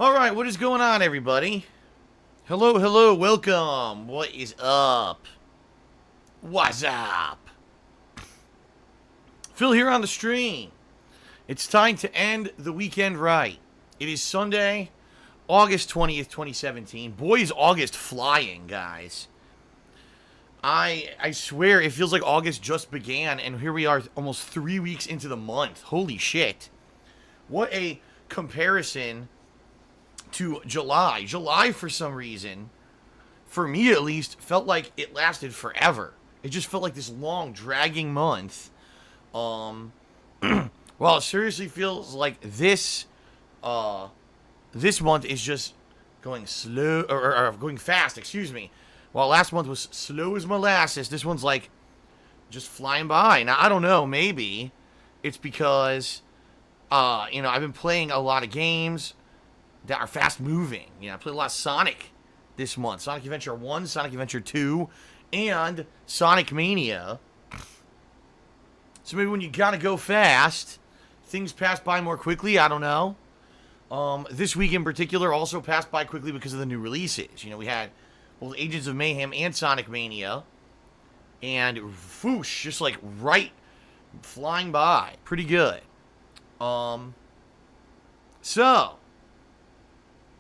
Alright, what is going on, everybody? Hello, hello, welcome. What is up? What's up? Phil here on the stream. It's time to end the weekend right. It is Sunday, August 20th, 2017. Boy, is August flying, guys. I swear, it feels like August just began, and here we are almost 3 weeks into the month. Holy shit. What a comparison to July. July, for some reason, for me at least, felt like it lasted forever. It just felt like this long, dragging month. Well, it seriously feels like this month is just going slow, or going fast, excuse me. While last month was slow as molasses, this one's like just flying by. Now, I don't know, maybe it's because, I've been playing a lot of games that are fast moving. I played a lot of Sonic this month. Sonic Adventure 1, Sonic Adventure 2, and Sonic Mania. So maybe when you gotta go fast, things pass by more quickly. I don't know. This week in particular also passed by quickly because of the new releases. We had both Agents of Mayhem and Sonic Mania. And whoosh, just like right flying by. Pretty good. So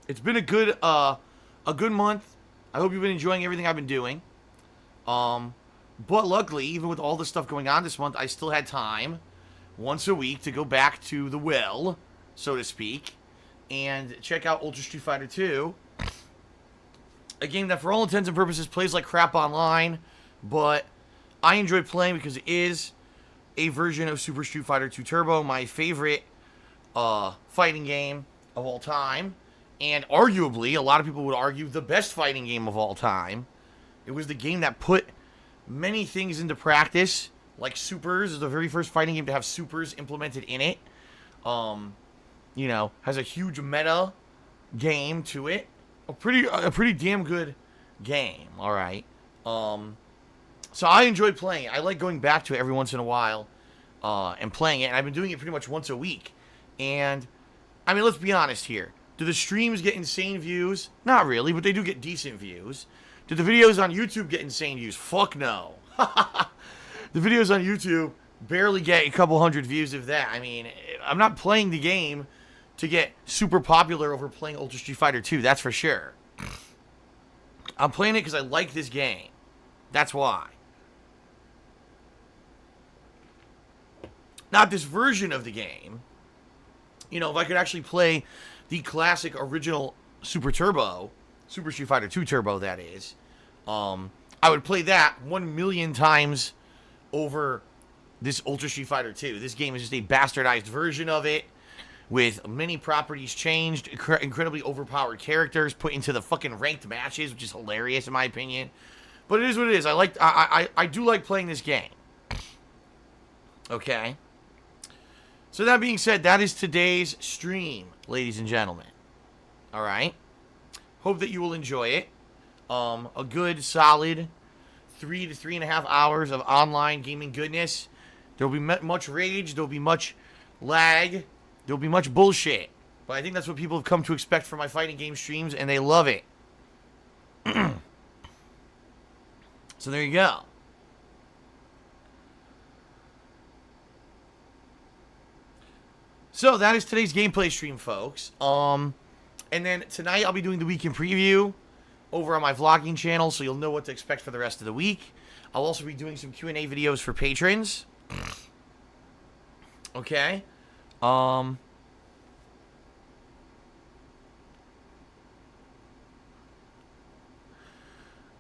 it's been a good month. I hope you've been enjoying everything I've been doing. But luckily, even with all the stuff going on this month, I still had time once a week to go back to the well, so to speak, and check out Ultra Street Fighter 2. A game that for all intents and purposes plays like crap online, but I enjoy playing because it is a version of Super Street Fighter 2 Turbo, my favorite fighting game of all time. And arguably, a lot of people would argue, the best fighting game of all time. It was the game that put many things into practice, like supers. It was the very first fighting game to have supers implemented in it. Has a huge meta game to it. A pretty damn good game, alright. So I enjoy playing it. I like going back to it every once in a while and playing it. And I've been doing it pretty much once a week. And, let's be honest here. Do the streams get insane views? Not really, but they do get decent views. Do the videos on YouTube get insane views? Fuck no. The videos on YouTube barely get a couple hundred views, if that. I'm not playing the game to get super popular over playing Ultra Street Fighter 2, that's for sure. I'm playing it because I like this game. That's why. Not this version of the game. If I could actually play the classic original Super Street Fighter 2 Turbo, that is, I would play that 1,000,000 times over this Ultra Street Fighter 2. This game is just a bastardized version of it, with many properties changed, incredibly overpowered characters put into the fucking ranked matches, which is hilarious in my opinion. But it is what it is. I do like playing this game. Okay. So that being said, that is today's stream, ladies and gentlemen. Alright. Hope that you will enjoy it. A good, solid 3 to 3.5 hours of online gaming goodness. There will be much rage. There will be much lag. There will be much bullshit. But I think that's what people have come to expect from my fighting game streams, and they love it. So there you go. So that is today's gameplay stream, folks. And then tonight I'll be doing the weekend preview over on my vlogging channel, so you'll know what to expect for the rest of the week. I'll also be doing some Q&A videos for patrons. Okay. And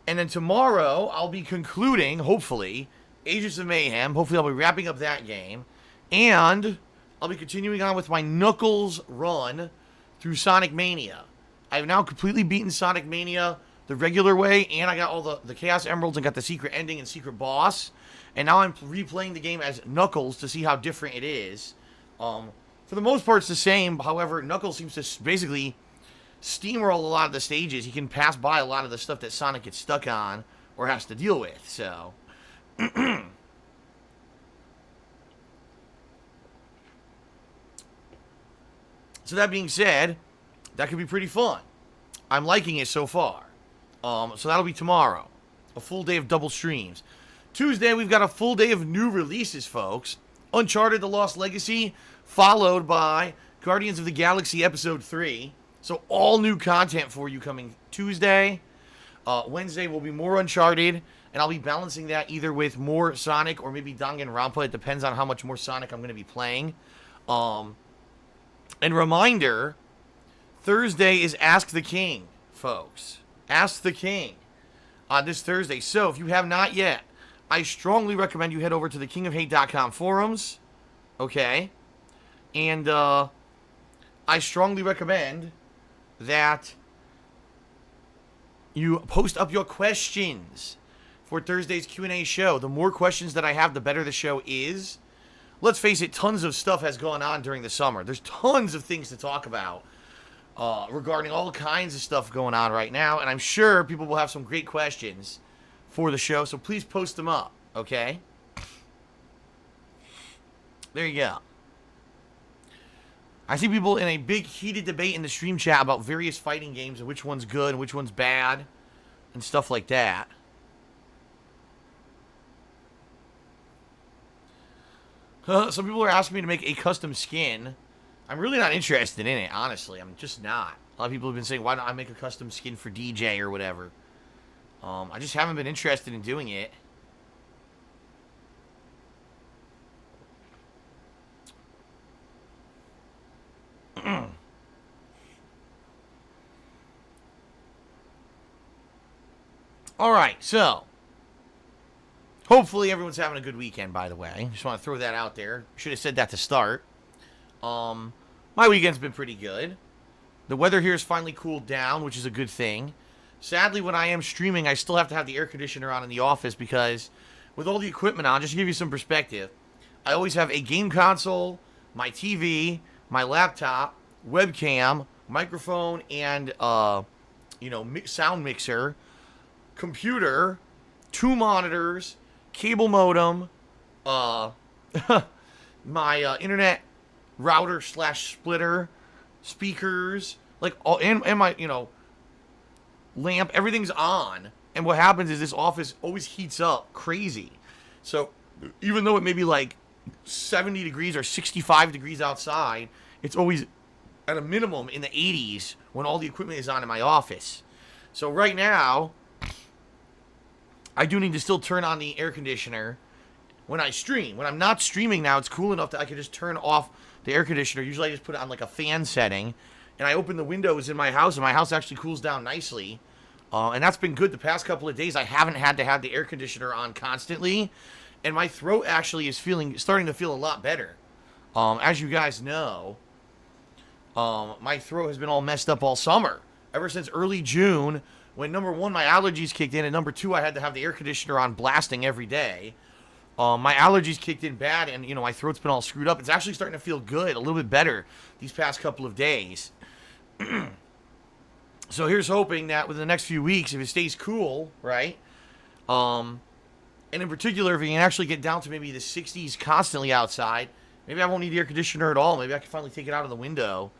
then tomorrow I'll be concluding, hopefully, Agents of Mayhem. Hopefully I'll be wrapping up that game. And I'll be continuing on with my Knuckles run through Sonic Mania. I've now completely beaten Sonic Mania the regular way, and I got all the Chaos Emeralds and got the secret ending and secret boss. And now I'm replaying the game as Knuckles to see how different it is. For the most part, it's the same. However, Knuckles seems to basically steamroll a lot of the stages. He can pass by a lot of the stuff that Sonic gets stuck on or has to deal with. So So that being said, That could be pretty fun. I'm liking it so far. So that'll be tomorrow. A full day of double streams. Tuesday, we've got a full day of new releases, folks. Uncharted: The Lost Legacy, followed by Guardians of the Galaxy Episode 3. So all new content for you coming Tuesday. Wednesday will be more Uncharted, and I'll be balancing that either with more Sonic or maybe Danganronpa. It depends on how much more Sonic I'm going to be playing. And reminder, Thursday is Ask the King, folks. Ask the King on this Thursday. So if you have not yet, I strongly recommend you head over to the kingofhate.com forums. Okay? And I strongly recommend that you post up your questions for Thursday's Q&A show. The more questions that I have, the better the show is. Let's face it, tons of stuff has gone on during the summer. There's tons of things to talk about regarding all kinds of stuff going on right now, and I'm sure people will have some great questions for the show, so please post them up, okay? There you go. I see people in a big heated debate in the stream chat about various fighting games and which one's good and which one's bad and stuff like that. Some people are asking me to make a custom skin. I'm really not interested in it, honestly. I'm just not. A lot of people have been saying, why don't I make a custom skin for DJ or whatever? I just haven't been interested in doing it. Alright, so hopefully everyone's having a good weekend, by the way. Just want to throw that out there. Should have said that to start. My weekend's been pretty good. The weather here has finally cooled down, which is a good thing. Sadly, when I am streaming, I still have to have the air conditioner on in the office because with all the equipment on, just to give you some perspective, I always have a game console, my TV, my laptop, webcam, microphone, and, sound mixer, computer, 2 monitors, cable modem, my internet router / splitter, speakers, like all, and my lamp. Everything's on, and what happens is this office always heats up crazy. So even though it may be like 70 degrees or 65 degrees outside, it's always at a minimum in the 80s when all the equipment is on in my office. So right now, I do need to still turn on the air conditioner when I stream. When I'm not streaming now, it's cool enough that I can just turn off the air conditioner. Usually I just put it on like a fan setting, and I open the windows in my house, and my house actually cools down nicely. And that's been good the past couple of days. I haven't had to have the air conditioner on constantly, and my throat actually is starting to feel a lot better. As you guys know, my throat has been all messed up all summer. Ever since early June, when number 1, my allergies kicked in, and number 2, I had to have the air conditioner on blasting every day. My allergies kicked in bad, and, my throat's been all screwed up. It's actually starting to feel good, a little bit better these past couple of days. So here's hoping that within the next few weeks, if it stays cool, right? And in particular, if we can actually get down to maybe the 60s constantly outside, maybe I won't need the air conditioner at all. Maybe I can finally take it out of the window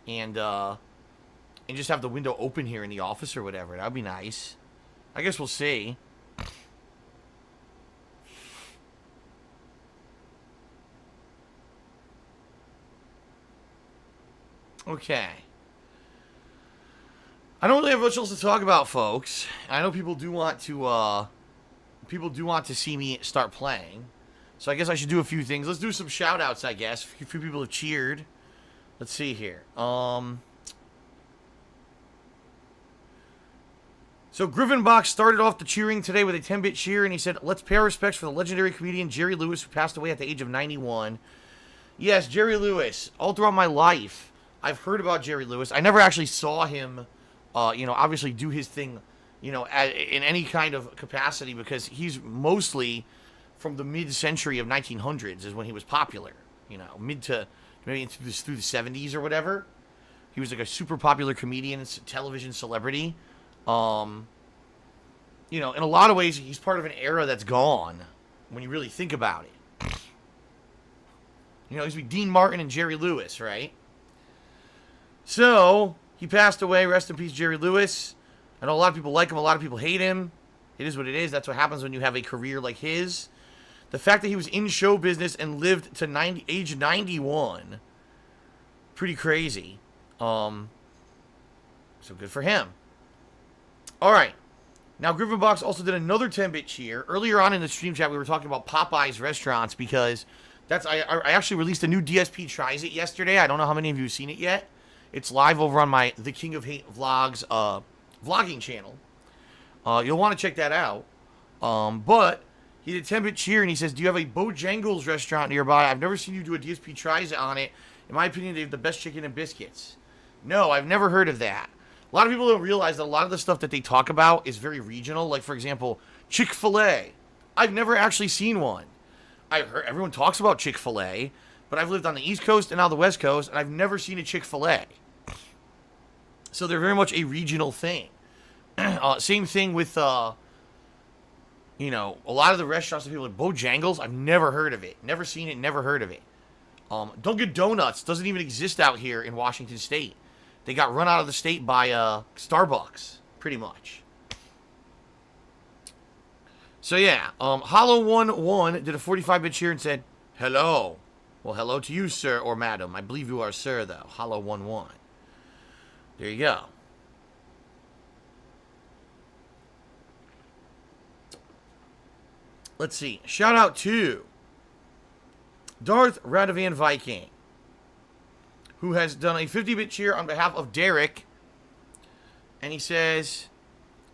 and just have the window open here in the office or whatever. That'd be nice. I guess we'll see. Okay. I don't really have much else to talk about, folks. I know people do want to see me start playing. So I guess I should do a few things. Let's do some shout-outs, I guess. A few people have cheered. Let's see here. So Griffinbox started off the cheering today with a 10-bit cheer, and he said, let's pay our respects for the legendary comedian Jerry Lewis, who passed away at the age of 91. Yes, Jerry Lewis. All throughout my life, I've heard about Jerry Lewis. I never actually saw him, obviously do his thing, in any kind of capacity, because he's mostly from the mid-century of 1900s is when he was popular, mid to maybe through the 70s or whatever. He was like a super popular comedian, television celebrity. In a lot of ways, he's part of an era that's gone when you really think about it. He's with Dean Martin and Jerry Lewis, right? So, He passed away. Rest in peace, Jerry Lewis. I know a lot of people like him. A lot of people hate him. It is what it is. That's what happens when you have a career like his. The fact that he was in show business and lived to age 91, pretty crazy. So good for him. All right. Now, Griffin Box also did another 10-bit cheer. Earlier on in the stream chat, we were talking about Popeye's restaurants because I actually released a new DSP Tries It yesterday. I don't know how many of you have seen it yet. It's live over on my The King of Hate Vlogs vlogging channel. You'll want to check that out. But he did 10-bit cheer, and he says, do you have a Bojangles restaurant nearby? I've never seen you do a DSP Tries It on it. In my opinion, they have the best chicken and biscuits. No, I've never heard of that. A lot of people don't realize that a lot of the stuff that they talk about is very regional. Like, for example, Chick-fil-A. I've never actually seen one. I've heard everyone talks about Chick-fil-A, but I've lived on the East Coast and now the West Coast, and I've never seen a Chick-fil-A. So they're very much a regional thing. Same thing with, a lot of the restaurants that people like Bojangles. I've never heard of it. Never seen it, never heard of it. Dunkin' Donuts doesn't even exist out here in Washington State. They got run out of the state by Starbucks, pretty much. So yeah, Hollow11 did a 45-bit cheer and said, hello. Well, hello to you, sir or madam. I believe you are sir, though. Hollow11. There you go. Let's see. Shout out to Darth Radovan Viking, who has done a 50-bit cheer on behalf of Derek. And he says,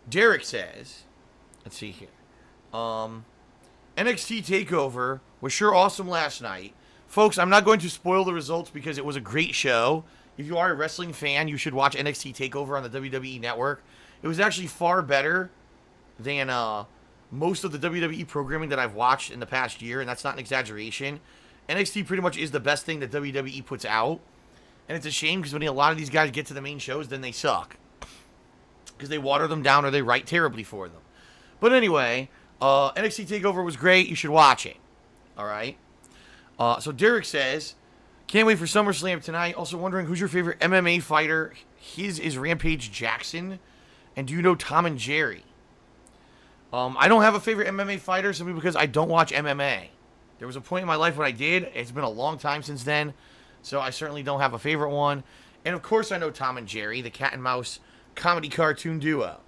Derek says, let's see here. NXT TakeOver was sure awesome last night. Folks, I'm not going to spoil the results because it was a great show. If you are a wrestling fan, you should watch NXT TakeOver on the WWE Network. It was actually far better than most of the WWE programming that I've watched in the past year, and that's not an exaggeration. NXT pretty much is the best thing that WWE puts out. And it's a shame because when a lot of these guys get to the main shows, then they suck. Because they water them down or they write terribly for them. But anyway, NXT TakeOver was great. You should watch it. Alright? So Derek says, can't wait for SummerSlam tonight. Also wondering who's your favorite MMA fighter. His is Rampage Jackson. And do you know Tom and Jerry? I don't have a favorite MMA fighter simply because I don't watch MMA. There was a point in my life when I did. It's been a long time since then. So I certainly don't have a favorite one. And of course I know Tom and Jerry, the cat and mouse comedy cartoon duo.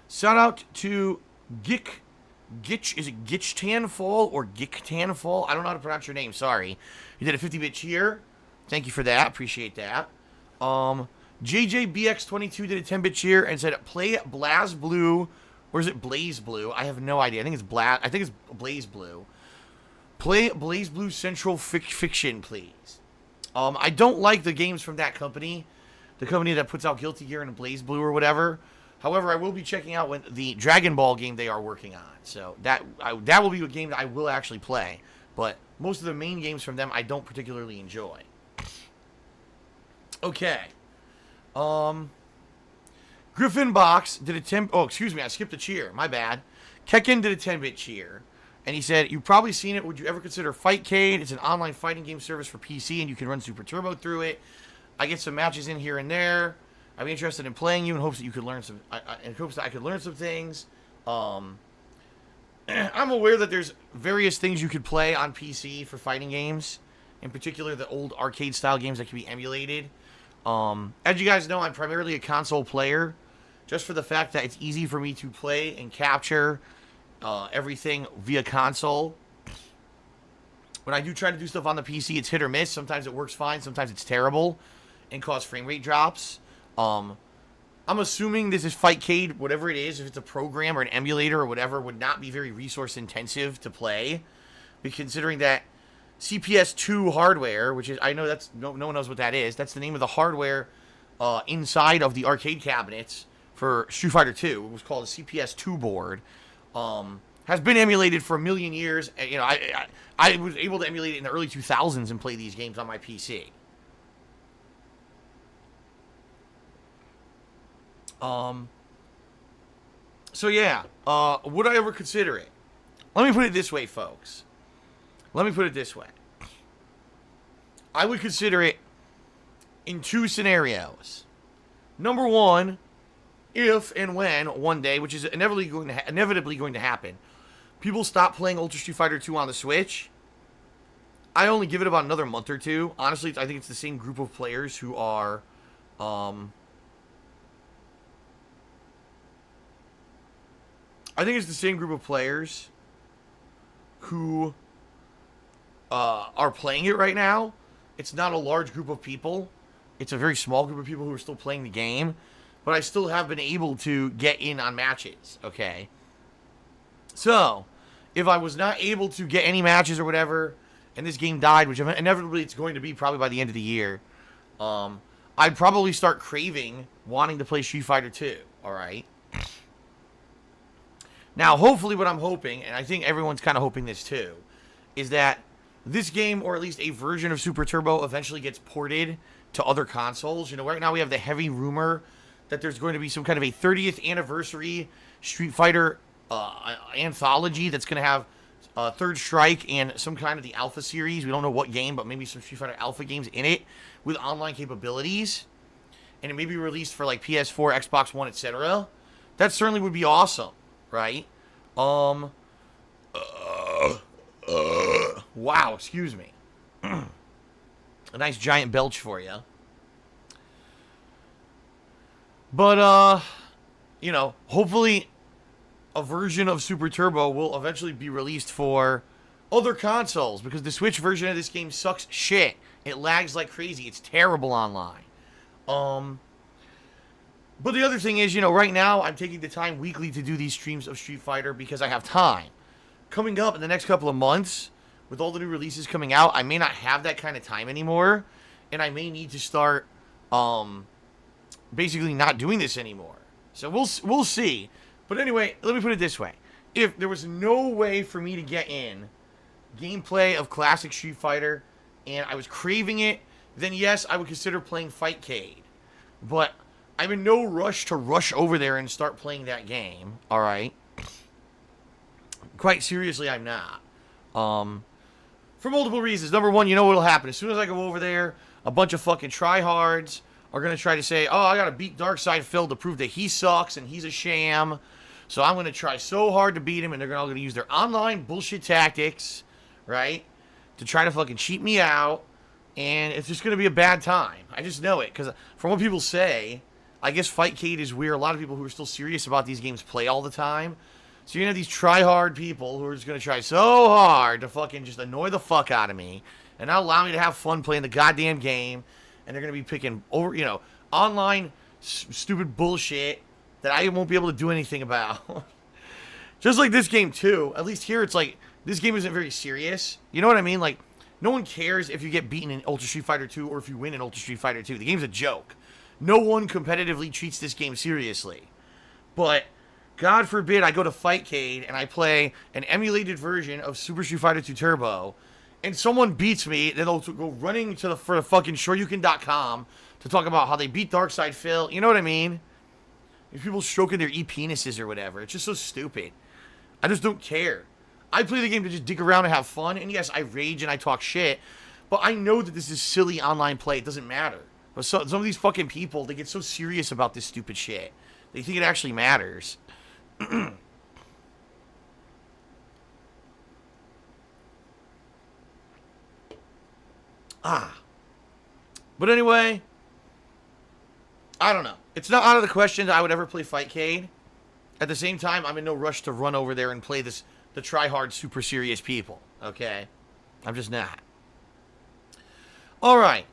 Shout out to Gitch, is it Gitchtanfall or Gicktanfall? I don't know how to pronounce your name, sorry. You did a 50-bit cheer. Thank you for that, appreciate that. JJBX22 did a 10-bit cheer and said, play Blaz Blue, or is it Blaze Blue? I have no idea. I think it's Blaze Blue. Play Blaze Blue Central Fiction, please. I don't like the games from that company. The company that puts out Guilty Gear and Blaze Blue or whatever. However, I will be checking out the Dragon Ball game they are working on. So that will be a game that I will actually play. But most of the main games from them I don't particularly enjoy. Okay. Griffin Box did a 10... Oh, excuse me, I skipped a cheer. My bad. Kekken did a 10-bit cheer. And he said, you've probably seen it. Would you ever consider Fightcade? It's an online fighting game service for PC, and you can run Super Turbo through it. I get some matches in here and there. I'd be interested in playing you in hopes that you could learn some... in hopes that I could learn some things. I'm aware that there's various things you could play on PC for fighting games. In particular, the old arcade-style games that can be emulated. As you guys know, I'm primarily a console player. Just for the fact that it's easy for me to play and capture everything via console. When I do try to do stuff on the PC, it's hit or miss. Sometimes it works fine, sometimes it's terrible and cause frame rate drops. I'm assuming this is Fightcade, whatever it is, if it's a program or an emulator or whatever, would not be very resource intensive to play. But considering that CPS2 hardware, which is, I know that's, no one knows what that is. That's the name of the hardware inside of the arcade cabinets for Street Fighter 2. It was called a CPS2 board. Has been emulated for a million years. You know, I was able to emulate it in the early 2000s and play these games on my PC. So yeah, would I ever consider it? Let me put it this way, folks. Let me put it this way. I would consider it in two scenarios. Number one, if and when one day, which is inevitably going to happen, people stop playing Ultra Street Fighter 2 on the Switch. I only give it about another month or two. Honestly, I think it's the same group of players who are, I think it's the same group of players who are playing it right now. It's not a large group of people. It's a very small group of people who are still playing the game. But I still have been able to get in on matches, okay? So, if I was not able to get any matches or whatever, and this game died, which inevitably it's going to be probably by the end of the year, I'd probably start craving wanting to play Street Fighter 2, alright? Now, hopefully what I'm hoping, and I think everyone's kind of hoping this too, is that this game, or at least a version of Super Turbo, eventually gets ported to other consoles. You know, right now we have the heavy rumor that there's going to be some kind of a 30th anniversary Street Fighter anthology that's going to have Third Strike and some kind of the Alpha series. We don't know what game, but maybe some Street Fighter Alpha games in it with online capabilities. And it may be released for like PS4, Xbox One, etc. That certainly would be awesome, right? Wow, excuse me. A nice giant belch for you. But, you know, hopefully a version of Super Turbo will eventually be released for other consoles, because the Switch version of this game sucks shit. It lags like crazy. It's terrible online. But the other thing is, you know, right now I'm taking the time weekly to do these streams of Street Fighter because I have time. Coming up in the next couple of months, with all the new releases coming out, I may not have that kind of time anymore, and I may need to start, basically not doing this anymore. So we'll see. But anyway, let me put it this way. If there was no way for me to get in gameplay of classic Street Fighter, and I was craving it, then yes, I would consider playing Fightcade. But I'm in no rush to rush over there and start playing that game, alright? Quite seriously, I'm not. For multiple reasons. Number one, you know what'll happen. As soon as I go over there, a bunch of fucking tryhards are going to try to say, oh, I got to beat Darkside Phil to prove that he sucks and he's a sham. So I'm going to try so hard to beat him, and they're all going to use their online bullshit tactics, right, to try to fucking cheat me out, and it's just going to be a bad time. I just know it, because from what people say, I guess Fightcade is where a lot of people who are still serious about these games play all the time. So you're going to have these try-hard people who are just going to try so hard to fucking just annoy the fuck out of me and not allow me to have fun playing the goddamn game. And they're going to be picking over, you know, online stupid bullshit that I won't be able to do anything about. Just like this game, too. At least here, it's like, this game isn't very serious. You know what I mean? Like, no one cares if you get beaten in Ultra Street Fighter 2 or if you win in Ultra Street Fighter 2. The game's a joke. No one competitively treats this game seriously. But God forbid I go to Fightcade and I play an emulated version of Super Street Fighter 2 Turbo, and someone beats me, then they'll go running to for the fucking Shoryuken.com to talk about how they beat Darkside Phil. You know what I mean? These people stroking their e-penises or whatever. It's just so stupid. I just don't care. I play the game to just dig around and have fun, and yes, I rage and I talk shit, but I know that this is silly online play. It doesn't matter. But some of these fucking people, they get so serious about this stupid shit. They think it actually matters. But anyway, I don't know. It's not out of the question that I would ever play Fightcade. At the same time, I'm in no rush to run over there and play the try-hard, super serious people. Okay? I'm just not. Alright.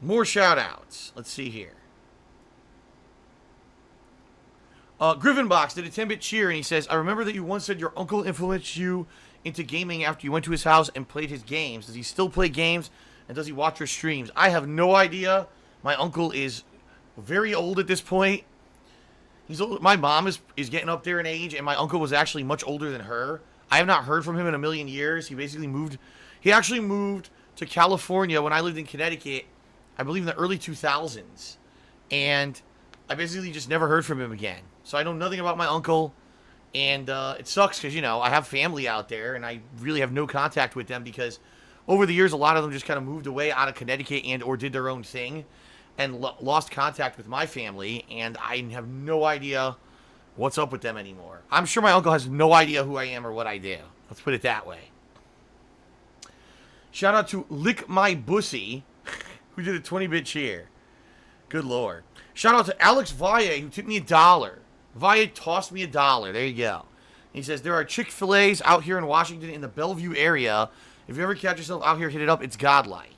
More shout-outs. Let's see here. Grivenbox did a 10-bit cheer, and he says, I remember that you once said your uncle influenced you into gaming after you went to his house and played his games. Does he still play games, and does he watch your streams? I have no idea. My uncle is very old at this point. He's old. My mom is getting up there in age, and my uncle was actually much older than her. I have not heard from him in a million years. He basically moved. He actually moved to California when I lived in Connecticut, I believe in the early 2000s. And I basically just never heard from him again. So I know nothing about my uncle. And it sucks because, you know, I have family out there, and I really have no contact with them because over the years, a lot of them just kind of moved away out of Connecticut and or did their own thing. and lost contact with my family, and I have no idea what's up with them anymore. I'm sure my uncle has no idea who I am or what I do. Let's put it that way. Shout out to Lick My Bussy, who did a 20-bit cheer. Good lord. Shout out to Alex Valle, who tipped me $1. Valle tossed me $1. There you go. He says, there are Chick-fil-A's out here in Washington in the Bellevue area. If you ever catch yourself out here, hit it up. It's godlike.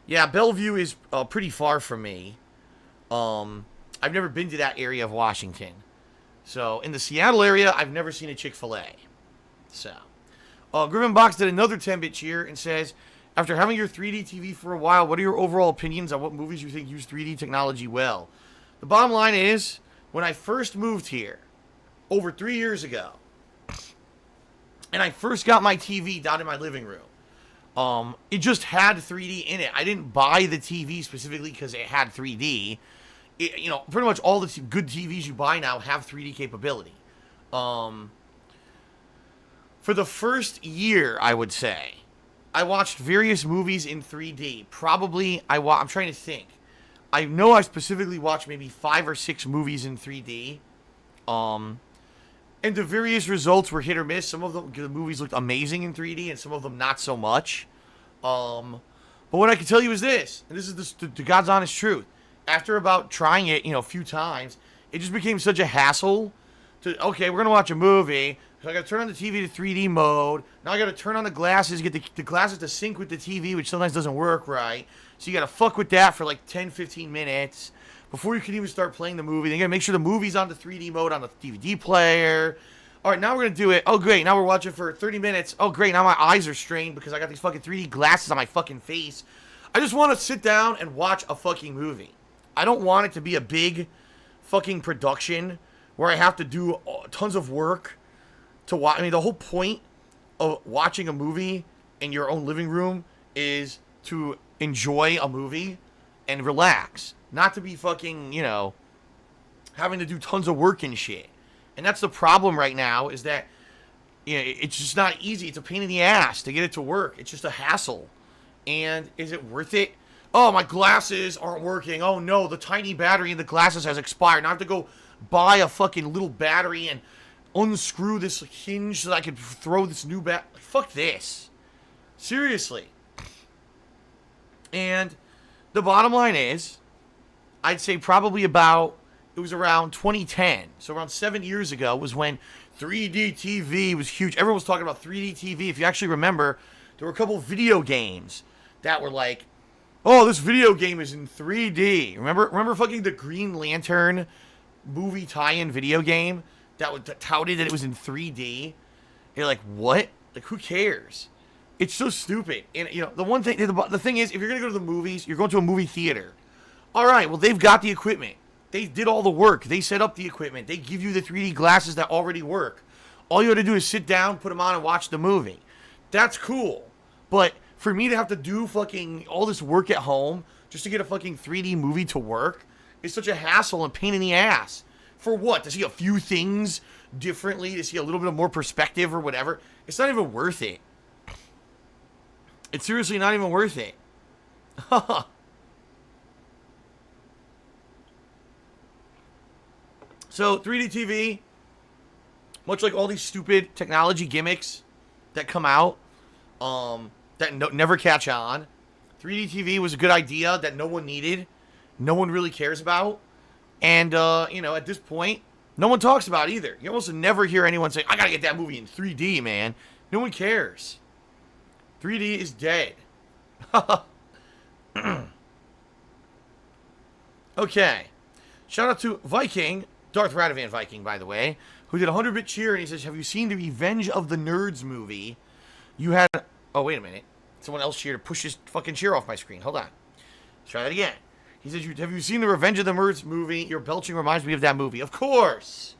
Yeah, Bellevue is pretty far from me. I've never been to that area of Washington. So, in the Seattle area, I've never seen a Chick-fil-A. So, Griffin Box did another 10-bit cheer and says, after having your 3D TV for a while, what are your overall opinions on what movies you think use 3D technology well? The bottom line is, when I first moved here, over 3 years ago, and I first got my TV down in my living room, it just had 3D in it. I didn't buy the TV specifically because it had 3D. Pretty much all the good TVs you buy now have 3D capability. For the first year, I would say, I watched various movies in 3D. Probably, I'm trying to think. I know I specifically watched maybe 5 or 6 movies in 3D. And the various results were hit or miss. Some of the movies looked amazing in 3D, and some of them not so much. But what I can tell you is this, and this is the God's honest truth. After about trying it, a few times, it just became such a hassle okay, we're going to watch a movie. So I got to turn on the TV to 3D mode. Now I got to turn on the glasses, get the glasses to sync with the TV, which sometimes doesn't work right. So you got to fuck with that for like 10, 15 minutes before you can even start playing the movie. Then you got to make sure the movie's on the 3D mode on the DVD player. All right, now we're going to do it. Oh, great. Now we're watching for 30 minutes. Oh, great. Now my eyes are strained because I got these fucking 3D glasses on my fucking face. I just want to sit down and watch a fucking movie. I don't want it to be a big fucking production where I have to do tons of work to watch. I mean, the whole point of watching a movie in your own living room is to enjoy a movie and relax. Not to be fucking, having to do tons of work and shit. And that's the problem right now, is that it's just not easy. It's a pain in the ass to get it to work. It's just a hassle. And is it worth it? Oh, my glasses aren't working. Oh, no, the tiny battery in the glasses has expired. Now I have to go buy a fucking little battery and unscrew this hinge so that I can throw this new Fuck this. Seriously. And the bottom line is, I'd say probably it was around 2010, so around 7 years ago, was when 3D TV was huge. Everyone was talking about 3D TV. If you actually remember, there were a couple video games that were like, oh, this video game is in 3D. Remember fucking the Green Lantern movie tie-in video game that touted that it was in 3D? You're like, what? Like, who cares? It's so stupid. And, the thing is, if you're going to go to the movies, you're going to a movie theater. All right, well, they've got the equipment. They did all the work. They set up the equipment. They give you the 3D glasses that already work. All you got to do is sit down, put them on, and watch the movie. That's cool. But for me to have to do fucking all this work at home just to get a fucking 3D movie to work is such a hassle and pain in the ass. For what? To see a few things differently? To see a little bit of more perspective or whatever? It's not even worth it. It's seriously not even worth it. So, 3D TV, much like all these stupid technology gimmicks that come out, never catch on, 3D TV was a good idea that no one needed, no one really cares about, and, at this point, no one talks about it either. You almost never hear anyone say, I gotta get that movie in 3D, man. No one cares. 3D is dead. Okay. Shout out to Viking, Darth Radovan Viking, by the way, who did a 100-bit cheer, and he says, have you seen the Revenge of the Nerds movie? You had... Oh, wait a minute. Someone else cheered to push his fucking cheer off my screen. Hold on. Let's try that again. He says, have you seen the Revenge of the Nerds movie? Your belching reminds me of that movie. Of course.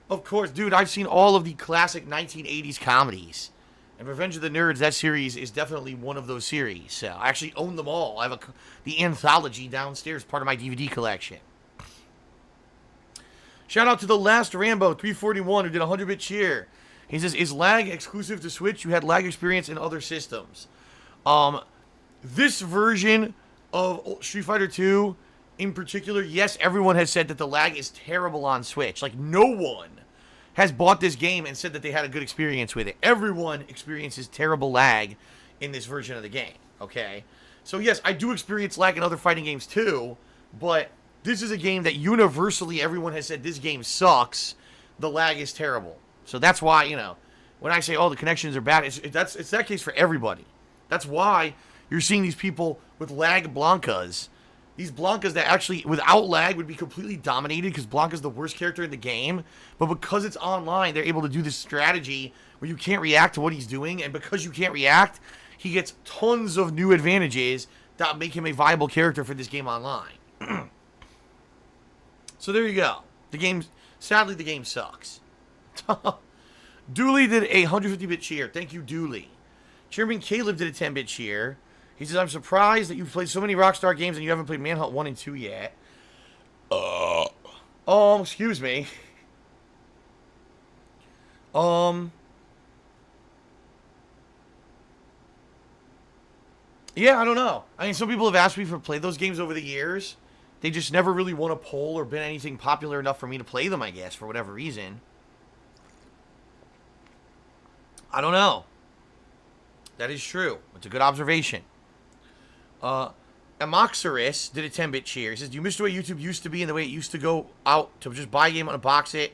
Of course. Dude, I've seen all of the classic 1980s comedies. And Revenge of the Nerds, that series, is definitely one of those series. So I actually own them all. I have the anthology downstairs, part of my DVD collection. Shout out to the last Rambo 341 who did a 100-bit cheer. He says, is lag exclusive to Switch? You had lag experience in other systems. This version of Street Fighter 2 in particular, yes, everyone has said that the lag is terrible on Switch. Like, no one has bought this game and said that they had a good experience with it. Everyone experiences terrible lag in this version of the game, okay? So, yes, I do experience lag in other fighting games too, but this is a game that universally everyone has said this game sucks. The lag is terrible. So that's why, you know, when I say, oh, the connections are bad, it's that case for everybody. That's why you're seeing these people with lag Blankas. These Blankas that actually, without lag, would be completely dominated because Blanka's the worst character in the game. But because it's online, they're able to do this strategy where you can't react to what he's doing. And because you can't react, he gets tons of new advantages that make him a viable character for this game online. So there you go. Sadly, the game sucks. Dooley did a 150-bit cheer. Thank you, Dooley. Chairman Caleb did a 10-bit cheer. He says, I'm surprised that you've played so many Rockstar games and you haven't played Manhunt 1 and 2 yet. Excuse me. Yeah, I don't know. I mean, some people have asked me to play those games over the years. They just never really won a poll or been anything popular enough for me to play them, I guess, for whatever reason. I don't know. That is true. It's a good observation. Amoxorus did a 10-bit cheer. He says, do you miss the way YouTube used to be and the way it used to go out to just buy a game, unbox it,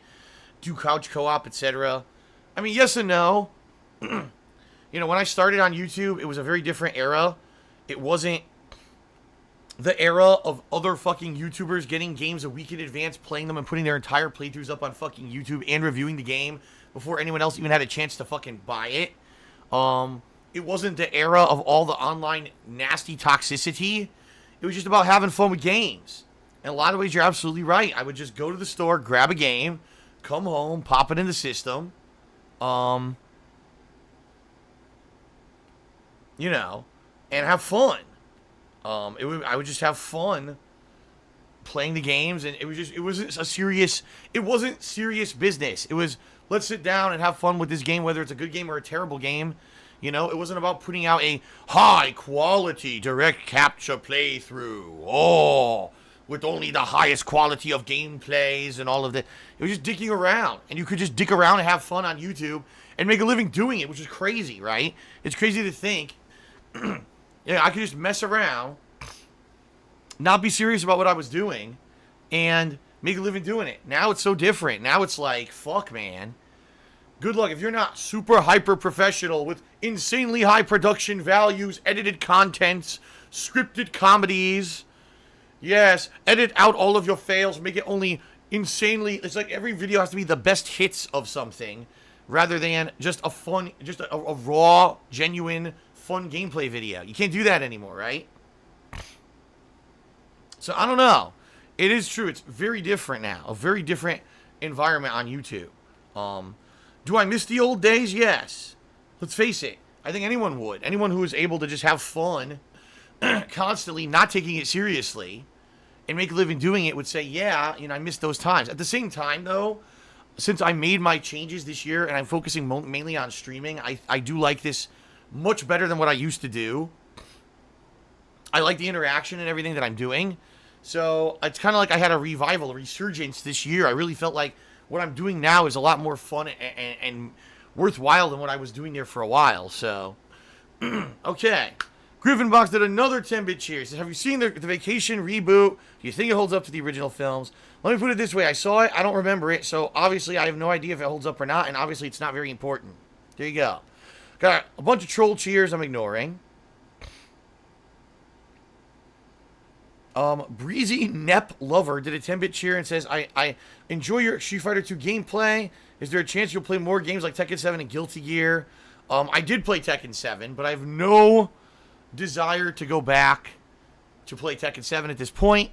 do couch co-op, etc.? I mean, yes and no. You know, when I started on YouTube, it was a very different era. It wasn't the era of other fucking YouTubers getting games a week in advance, playing them and putting their entire playthroughs up on fucking YouTube and reviewing the game before anyone else even had a chance to fucking buy it. It wasn't the era of all the online nasty toxicity. It was just about having fun with games. In a lot of ways, you're absolutely right. I would just go to the store, grab a game, come home, pop it in the system. You know, and have fun. I would just have fun playing the games, and it wasn't serious business. It was, let's sit down and have fun with this game, whether it's a good game or a terrible game. You know, it wasn't about putting out a high-quality direct capture playthrough. With only the highest quality of gameplays and all of that. It was just dicking around. And you could just dick around and have fun on YouTube and make a living doing it, which is crazy, right? It's crazy to think, I could just mess around, not be serious about what I was doing, and make a living doing it. Now it's so different. Now it's like, fuck, man. Good luck. If you're not super hyper professional with insanely high production values, edited contents, scripted comedies, yes, edit out all of your fails, make it only insanely, it's like every video has to be the best hits of something rather than just a fun, just a raw, genuine, fun gameplay video. You can't do that anymore, right? So I don't know. It is true. It's very different now. A very different environment on YouTube. Do I miss the old days? Yes. Let's face it. I think anyone would. Anyone who is able to just have fun constantly, not taking it seriously, and make a living doing it would say, yeah, I miss those times. At the same time, though, since I made my changes this year and I'm focusing mainly on streaming, I do like this much better than what I used to do. I like the interaction and everything that I'm doing. So it's kind of like I had a revival, a resurgence this year. I really felt like what I'm doing now is a lot more fun and worthwhile than what I was doing there for a while. So, okay. Griffinbox did another 10-bit cheer. He says, have you seen the Vacation reboot? Do you think it holds up to the original films? Let me put it this way. I saw it. I don't remember it. So, obviously, I have no idea if it holds up or not. And, obviously, it's not very important. There you go. Got a bunch of troll cheers I'm ignoring. Breezy Nep Lover did a 10-bit cheer and says, I enjoy your Street Fighter 2 gameplay. Is there a chance you'll play more games like Tekken 7 and Guilty Gear? I did play Tekken 7, but I have no desire to go back to play Tekken 7 at this point.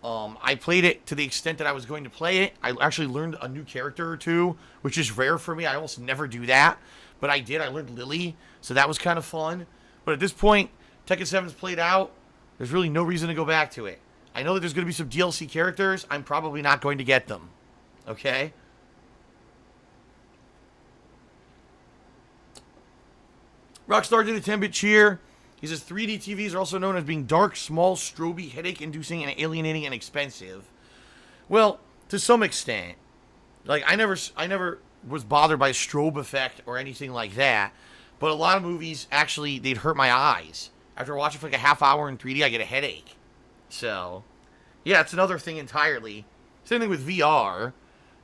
I played it to the extent that I was going to play it. I actually learned a new character or two, which is rare for me. I almost never do that, but I did. I learned Lily, so that was kind of fun. But at this point, Tekken 7's played out. There's really no reason to go back to it. I know that there's going to be some DLC characters. I'm probably not going to get them. Okay? Rockstar did a 10-bit cheer. He says 3D TVs are also known as being dark, small, stroby, headache-inducing, and alienating and expensive. Well, to some extent. Like, I never was bothered by strobe effect or anything like that. But a lot of movies, actually, they'd hurt my eyes. After watching for like a half hour in 3D, I get a headache. So, yeah, it's another thing entirely. Same thing with VR.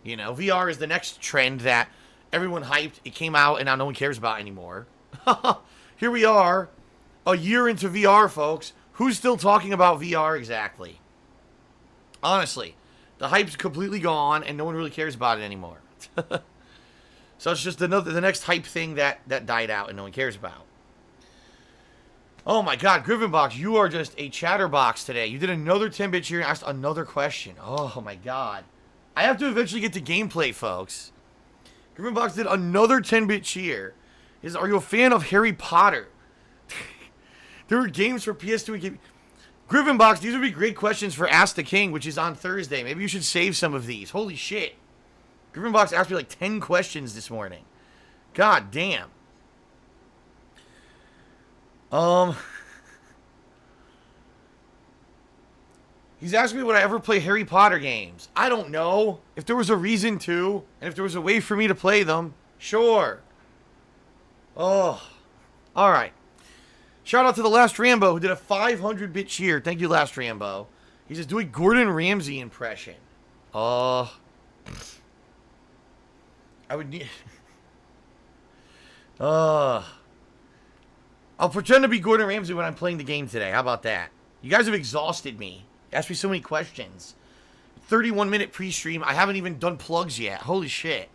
You know, VR is the next trend that everyone hyped. It came out and now no one cares about anymore. Here we are, a year into VR, folks. Who's still talking about VR exactly? Honestly, the hype's completely gone and no one really cares about it anymore. So it's just the next hype thing that died out and no one cares about. Oh my god, Griffinbox, you are just a chatterbox today. You did another 10-bit cheer and asked another question. Oh my god. I have to eventually get to gameplay, folks. Griffinbox did another 10-bit cheer. Are you a fan of Harry Potter? There were games for PS2 and game. Griffinbox, these would be great questions for Ask the King, which is on Thursday. Maybe you should save some of these. Holy shit. Griffinbox asked me like 10 questions this morning. God damn. He's asking me would I ever play Harry Potter games. I don't know. If there was a reason to, and if there was a way for me to play them, sure. Oh. Alright. Shout out to the Last Rambo who did a 500-bit cheer. Thank you, Last Rambo. He's just doing Gordon Ramsay impression. I would need... I'll pretend to be Gordon Ramsay when I'm playing the game today. How about that? You guys have exhausted me. You asked me so many questions. 31-minute pre-stream. I haven't even done plugs yet. Holy shit.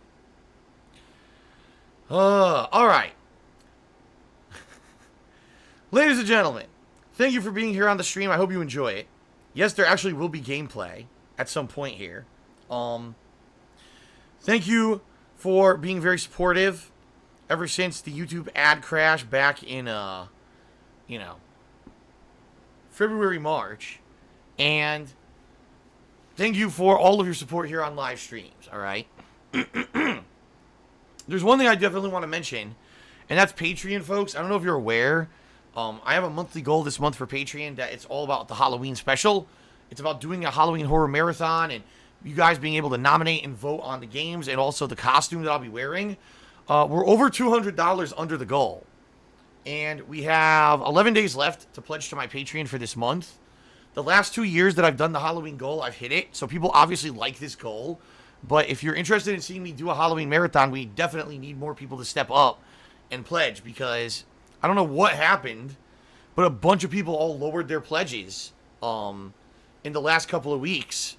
Alright. Ladies and gentlemen, thank you for being here on the stream. I hope you enjoy it. Yes, there actually will be gameplay at some point here. Thank you for being very supportive ever since the YouTube ad crash back in, February, March. And thank you for all of your support here on live streams, alright? There's one thing I definitely want to mention, and that's Patreon, folks. I don't know if you're aware. I have a monthly goal this month for Patreon that it's all about the Halloween special. It's about doing a Halloween horror marathon and you guys being able to nominate and vote on the games and also the costume that I'll be wearing. We're over $200 under the goal. And we have 11 days left to pledge to my Patreon for this month. The last 2 years that I've done the Halloween goal, I've hit it. So people obviously like this goal. But if you're interested in seeing me do a Halloween marathon, we definitely need more people to step up and pledge. Because I don't know what happened, but a bunch of people all lowered their pledges in the last couple of weeks.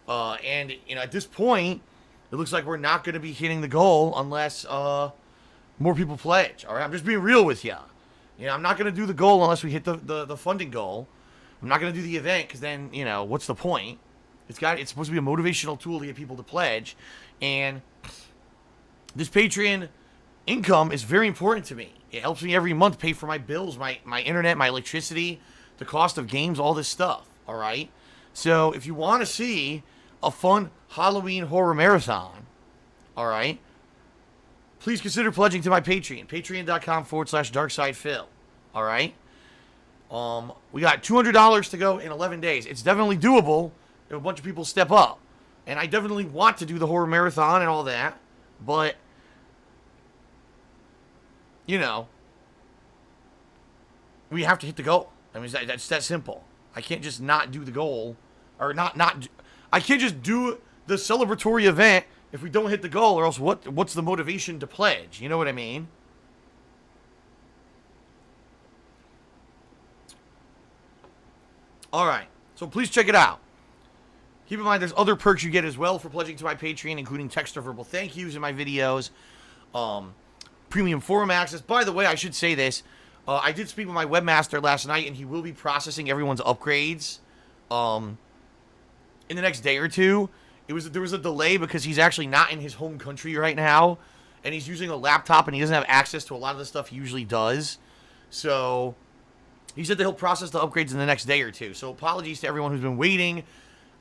And, at this point, it looks like we're not going to be hitting the goal unless more people pledge. All right, I'm just being real with you. I'm not going to do the goal unless we hit the funding goal. I'm not going to do the event because then, what's the point? It's supposed to be a motivational tool to get people to pledge. And this Patreon income is very important to me. It helps me every month pay for my bills, my internet, my electricity, the cost of games, all this stuff. All right? So if you want to see a fun Halloween horror marathon, all right, please consider pledging to my Patreon. Patreon.com/DarksidePhil. All right? We got $200 to go in 11 days. It's definitely doable if a bunch of people step up. And I definitely want to do the horror marathon and all that. But, we have to hit the goal. I mean, that's that simple. I can't just not do the goal. Or I can't just do the celebratory event if we don't hit the goal, or else what's the motivation to pledge? You know what I mean? Alright, so please check it out. Keep in mind there's other perks you get as well for pledging to my Patreon, including text or verbal thank yous in my videos, premium forum access. By the way, I should say this. I did speak with my webmaster last night, and he will be processing everyone's upgrades in the next day or two. There was a delay because he's actually not in his home country right now, and he's using a laptop, and he doesn't have access to a lot of the stuff he usually does. So he said that he'll process the upgrades in the next day or two. So apologies to everyone who's been waiting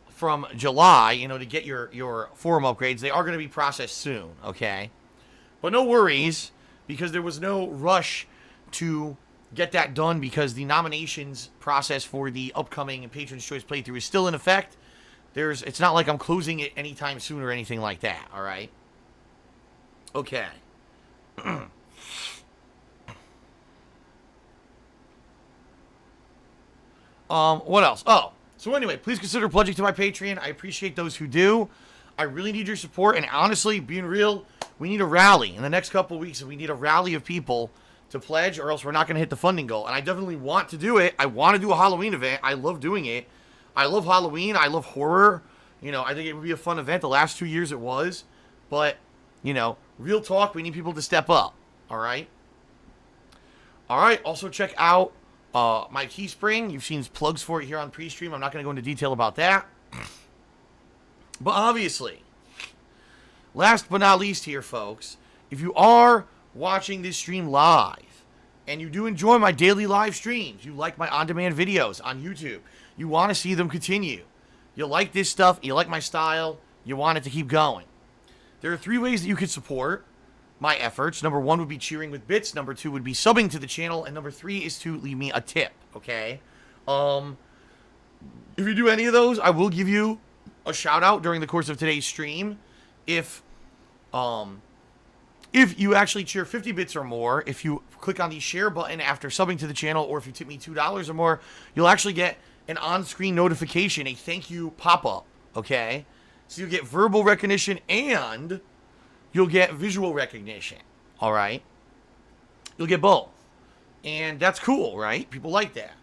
from July, to get your forum upgrades. They are going to be processed soon, okay? But no worries, because there was no rush to get that done because the nominations process for the upcoming Patron's Choice playthrough is still in effect. It's not like I'm closing it anytime soon or anything like that, all right? Okay. What else? Oh, so anyway, please consider pledging to my Patreon. I appreciate those who do. I really need your support, and honestly, being real, we need a rally in the next couple of weeks. We need a rally of people to pledge, or else we're not going to hit the funding goal. And I definitely want to do it. I want to do a Halloween event. I love doing it. I love Halloween. I love horror. You know, I think it would be a fun event. The last 2 years it was. But, you know, real talk, we need people to step up. All right? All right. Also, check out my Teespring. You've seen plugs for it here on pre-stream. I'm not going to go into detail about that. But obviously, last but not least here, folks, if you are watching this stream live and you do enjoy my daily live streams, you like my on-demand videos on YouTube, you want to see them continue, you like this stuff, you like my style, you want it to keep going, there are 3 ways that you could support my efforts. Number 1 would be cheering with bits. Number 2 would be subbing to the channel. And number 3 is to leave me a tip, okay? If you do any of those, I will give you a shout out during the course of today's stream. If you actually cheer 50 bits or more, if you click on the share button after subbing to the channel, or if you tip me $2 or more, you'll actually get an on-screen notification, a thank you pop-up, okay? So you get verbal recognition and you'll get visual recognition, all right? You'll get both. And that's cool, right? People like that.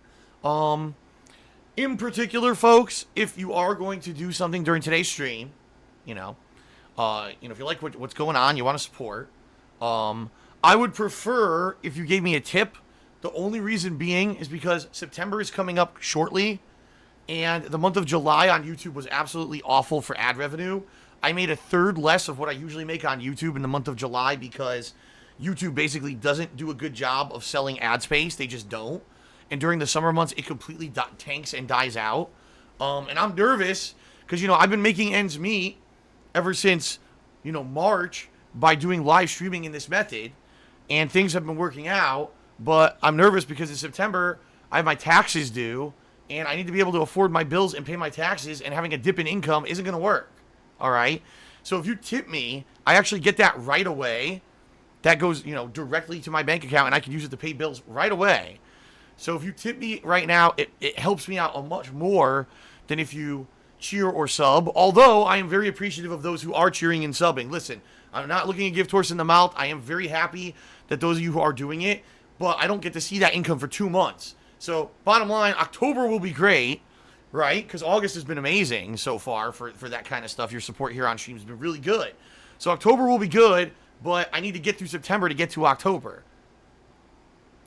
In particular, folks, if you are going to do something during today's stream, if you like what's going on, you want to support, I would prefer if you gave me a tip. The only reason being is because September is coming up shortly, and the month of July on YouTube was absolutely awful for ad revenue. I made a third less of what I usually make on YouTube in the month of July because YouTube basically doesn't do a good job of selling ad space. They just don't. And during the summer months, it completely tanks and dies out. And I'm nervous because, I've been making ends meet ever since, March by doing live streaming in this method. And things have been working out. But I'm nervous because in September, I have my taxes due. And I need to be able to afford my bills and pay my taxes. And having a dip in income isn't going to work. All right? So if you tip me, I actually get that right away. That goes, directly to my bank account. And I can use it to pay bills right away. So if you tip me right now, it helps me out a much more than if you cheer or sub. Although I am very appreciative of those who are cheering and subbing. Listen, I'm not looking a gift horse in the mouth. I am very happy that those of you who are doing it, but I don't get to see that income for 2 months. So bottom line, October will be great, right? Because August has been amazing so far for that kind of stuff. Your support here on stream has been really good. So October will be good, but I need to get through September to get to October.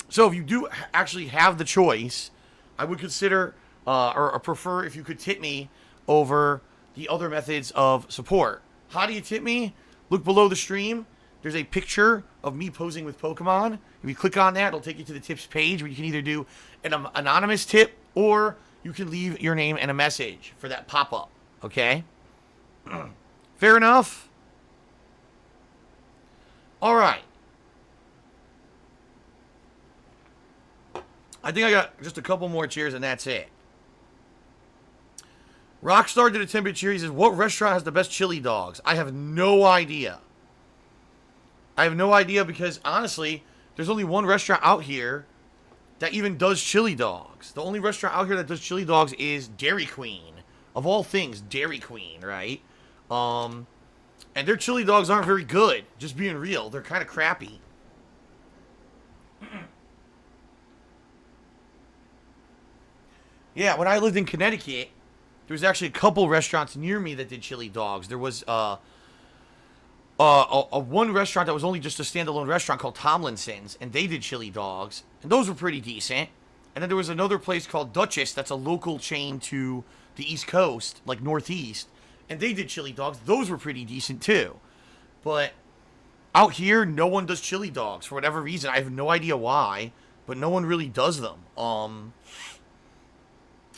So if you do actually have the choice, I would consider or prefer if you could tip me over the other methods of support. How do you tip me? Look below the stream. There's a picture of me posing with Pokemon. If you click on that, it'll take you to the tips page where you can either do an anonymous tip or you can leave your name and a message for that pop-up. Okay? Fair enough? All right. I think I got just a couple more cheers and that's it. Rockstar did a 10-bit cheer. He says, what restaurant has the best chili dogs? I have no idea. I have no idea because, honestly, there's only one restaurant out here that even does chili dogs. The only restaurant out here that does chili dogs is Dairy Queen. Of all things, Dairy Queen, right? And their chili dogs aren't very good. Just being real. They're kind of crappy. Yeah, when I lived in Connecticut, there was actually a couple restaurants near me that did chili dogs. There was one restaurant that was only just a standalone restaurant called Tomlinson's, and they did chili dogs, and those were pretty decent. And then there was another place called Duchess that's a local chain to the East Coast, like Northeast, and they did chili dogs. Those were pretty decent too. But out here, no one does chili dogs for whatever reason. I have no idea why, but no one really does them.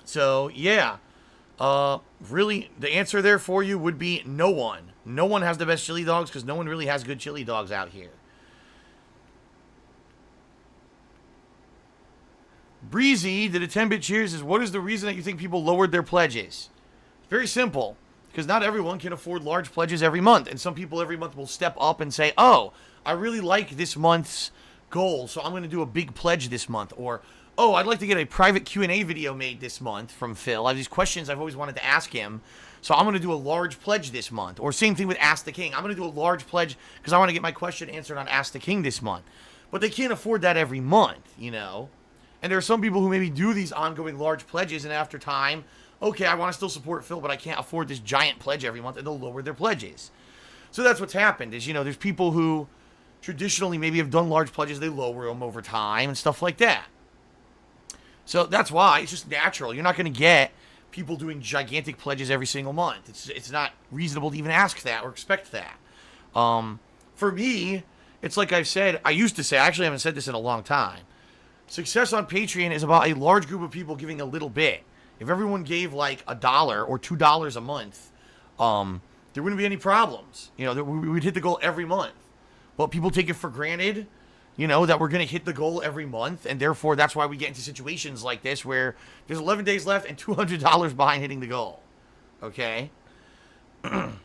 So, yeah. Really, the answer there for you would be no one. No one has the best chili dogs because no one really has good chili dogs out here. Breezy did a 10-bit cheers. Is what is the reason that you think people lowered their pledges? Very simple. Because not everyone can afford large pledges every month. And some people every month will step up and say, oh, I really like this month's goal, so I'm going to do a big pledge this month. Or, oh, I'd like to get a private Q&A video made this month from Phil. I have these questions I've always wanted to ask him, so I'm going to do a large pledge this month. Or same thing with Ask the King. I'm going to do a large pledge because I want to get my question answered on Ask the King this month. But they can't afford that every month, you know? And there are some people who maybe do these ongoing large pledges, and after time, okay, I want to still support Phil, but I can't afford this giant pledge every month, and they'll lower their pledges. So that's what's happened, is, you know, there's people who traditionally maybe have done large pledges, they lower them over time and stuff like that. So that's why it's just natural. You're not going to get people doing gigantic pledges every single month. It's not reasonable to even ask that or expect that. For me, it's like I've said, I used to say, I actually haven't said this in a long time. Success on Patreon is about a large group of people giving a little bit. If everyone gave like $1 or $2 a month, there wouldn't be any problems. You know, we'd hit the goal every month. But people take it for granted, you know, that we're going to hit the goal every month. And therefore, that's why we get into situations like this where there's 11 days left and $200 behind hitting the goal. Okay? And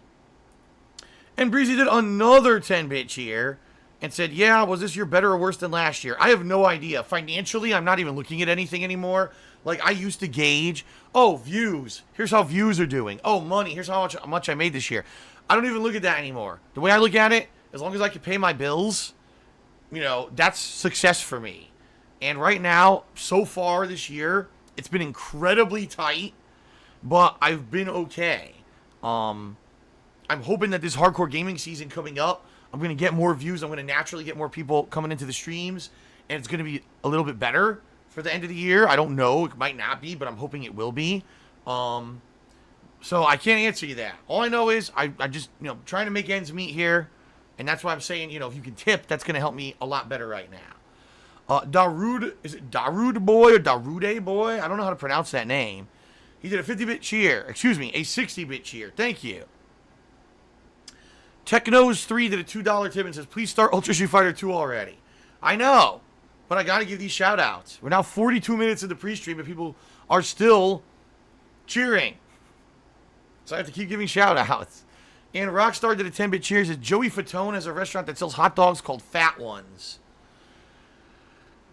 Breezy did another 10-bit cheer and said, yeah, was this year better or worse than last year? I have no idea. Financially, I'm not even looking at anything anymore. Like, I used to gauge, oh, views. Here's how views are doing. Oh, money. Here's how much I made this year. I don't even look at that anymore. The way I look at it, as long as I can pay my bills, you know, that's success for me. And right now, so far this year, it's been incredibly tight, but I've been okay. I'm hoping that this hardcore gaming season coming up, I'm going to get more views. I'm going to naturally get more people coming into the streams, and it's going to be a little bit better for the end of the year. I don't know. It might not be, but I'm hoping it will be. So I can't answer you that. All I know is I just, you know, trying to make ends meet here, and that's why I'm saying, you know, if you can tip, that's going to help me a lot better right now. Darude, is it Darude Boy or Darude Boy? I don't know how to pronounce that name. He did a 50-bit cheer. Excuse me, a 60-bit cheer. Thank you. Technos3 did a $2 tip and says, please start Ultra Street Fighter 2 already. I know, but I got to give these shout-outs. We're now 42 minutes into pre-stream, and people are still cheering. So I have to keep giving shout-outs. And Rockstar did a 10-bit cheer. Says, Joey Fatone has a restaurant that sells hot dogs called Fat Ones.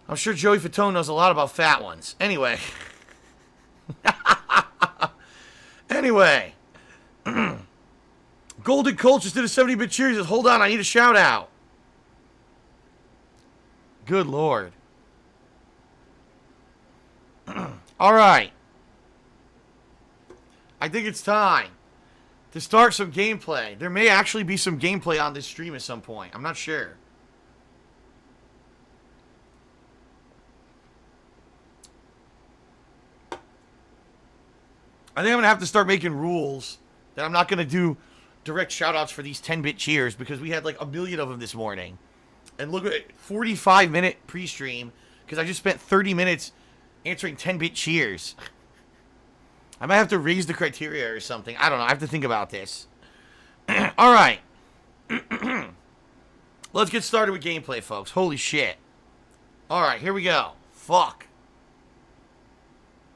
I'm sure Joey Fatone knows a lot about Fat Ones. Anyway. Golden Colt just did a 70-bit cheer. He says, hold on, I need a shout-out. Good Lord. All right. I think it's time to start some gameplay. There may actually be some gameplay on this stream at some point. I'm not sure. I think I'm going to have to start making rules that I'm not going to do direct shout-outs for these 10-bit cheers because we had like a million of them this morning. And look at it, 45-minute pre-stream because I just spent 30 minutes answering 10-bit cheers. I might have to raise the criteria or something. I don't know. I have to think about this. All right. Let's get started with gameplay, folks. Holy shit. All right, here we go. Fuck.